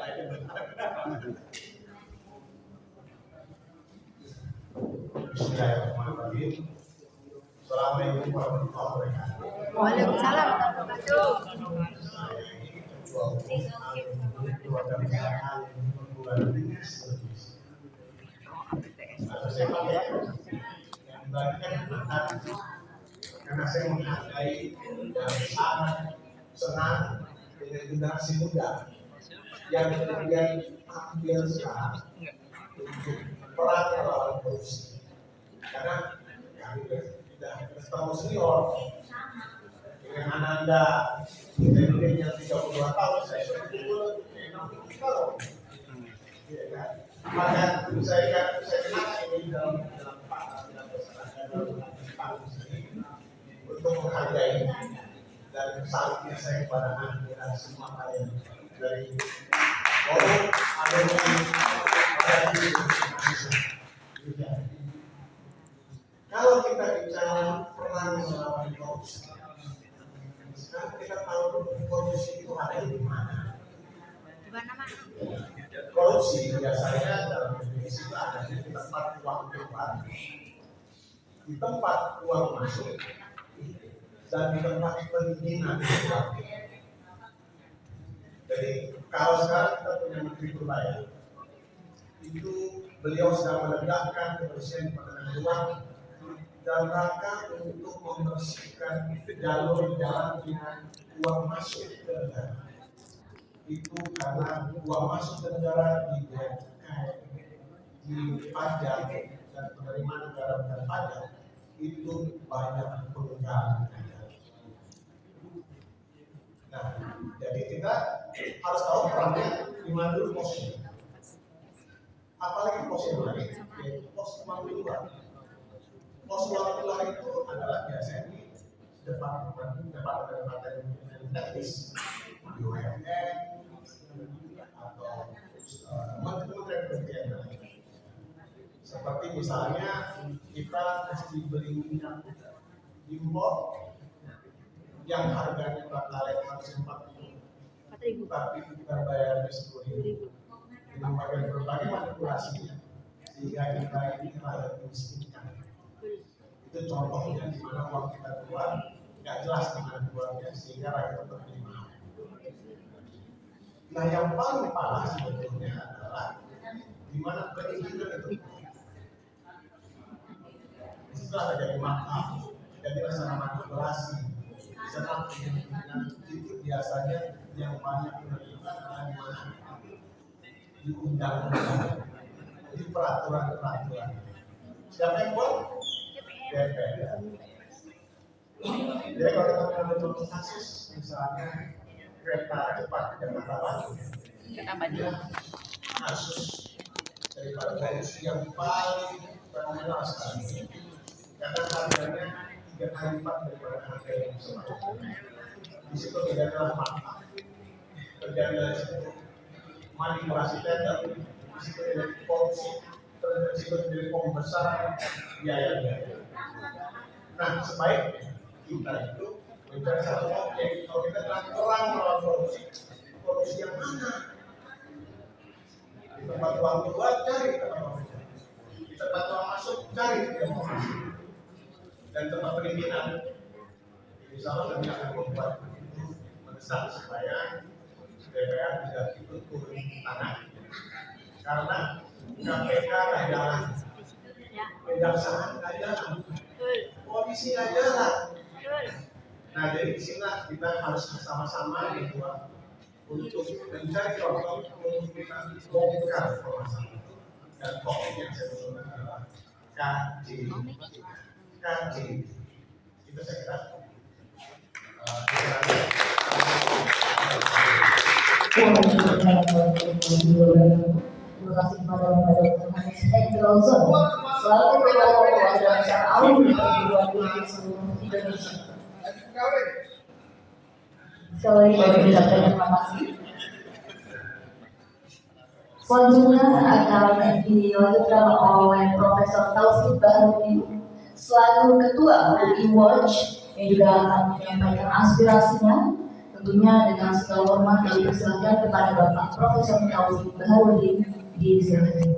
Bismillahirrahmanirrahim. Assalamualaikum warahmatullahi wabarakatuh. Waalaikumsalam warahmatullahi wabarakatuh. Karena saya menghargai dan sangat senang dengan generasi muda yang kemudian ambil sekarang untuk perang melawan korupsi. Karena kami sudah bertemu senior dengan Ananda mungkin yang 32 tahun, saya sudah umur 60 tahun. Ya kan? Maka saya kenal ini dalam untuk menghargai dan salutnya saya kepada anda semua kalian dari kalau kita bicara perang melawan korupsi, sekarang kita tahu korupsi itu ada di mana? Korupsi biasanya dalam definisi ada di tempat uang keluar, di tempat uang masuk, dan di tempat perizinan. Jadi kalau sekarang kita punya Menteri Purbaya, itu beliau sedang menegakkan kebersihan perdagangan uang dan rangka untuk membersihkan jalur jalan dengan uang masuk ke negara. Itu karena uang masuk ke negara di bea cukai, di pajak dan penerimaan negara dan pajak itu banyak pengeluaran. Nah, jadi kita harus tahu perannya di mana dulu posisinya. Apalagi pos yang lain, yaitu pos uang keluar. Pos uang keluar itu adalah biasanya di departemen teknis, BUMN atau kementerian lain. Seperti misalnya kita mesti beli minyak impor yang harganya Pertalite harus 4.000, tapi kita bayarnya 10.000. Dengan berbagai manipulasinya sehingga kita ini rakyat miskinkan. Itu contohnya di mana uang kita keluar nggak jelas dengan keluarnya sehingga rakyat tetap terima. Nah, yang paling parah sebetulnya adalah di mana perizinan itu. Setelah terjadi makar, jadi rasa manipulasi, serta perizinan itu biasanya yang banyak menentukan adalah di mana di undang-undang, di peraturan-peraturan. Siapa yang buat? DPR. Jadi kalau kita mengambil contoh kasus, misalnya kereta cepat Jakarta Bandung, kasus daripada korupsi yang paling fenomenal sekali, karena harganya 3 kali lipat daripada harga yang sebelumnya. Di situ tidak ada fakta, terjadi dari situ manipulasi tender, di situ terjadi korupsi, di situ terjadi pembesaran biaya-biaya. Nah, sebaiknya kita itu mencari satu objek. Kalau kita bilang perang melawan korupsi, korupsi yang mana? Di tempat uang keluar, cari tempat uang masuk. Di tempat uang masuk, cari tempat uang masuk. Dan tempat perizinan, misalnya kami akan membuat itu mendesak supaya DPR tidak ikut turun tangan. Karena KPK nggak jalan, kejaksaan nggak jalan, polisi nggak jalan. Nah, dari sinilah kita harus bersama-sama berdua untuk mencari contoh untuk kita bongkar permasalahan. Dan topik yang saya sebutkan adalah KJ. Itu saya kira. Terima kasih kepada Bapak Dr. Hanis Heggelson selaku Ketua Perwakilan Besar AUM di seluruh Indonesia. Sekali lagi kami ucapkan terima kasih. Selanjutnya akan dilanjutkan oleh Profesor Taufik Baharudin selaku Ketua UI Watch yang juga akan menyampaikan aspirasinya Tentunya dengan segala hormat kami persilakan kepada Bapak Profesor Taufik Baharudin disilakan.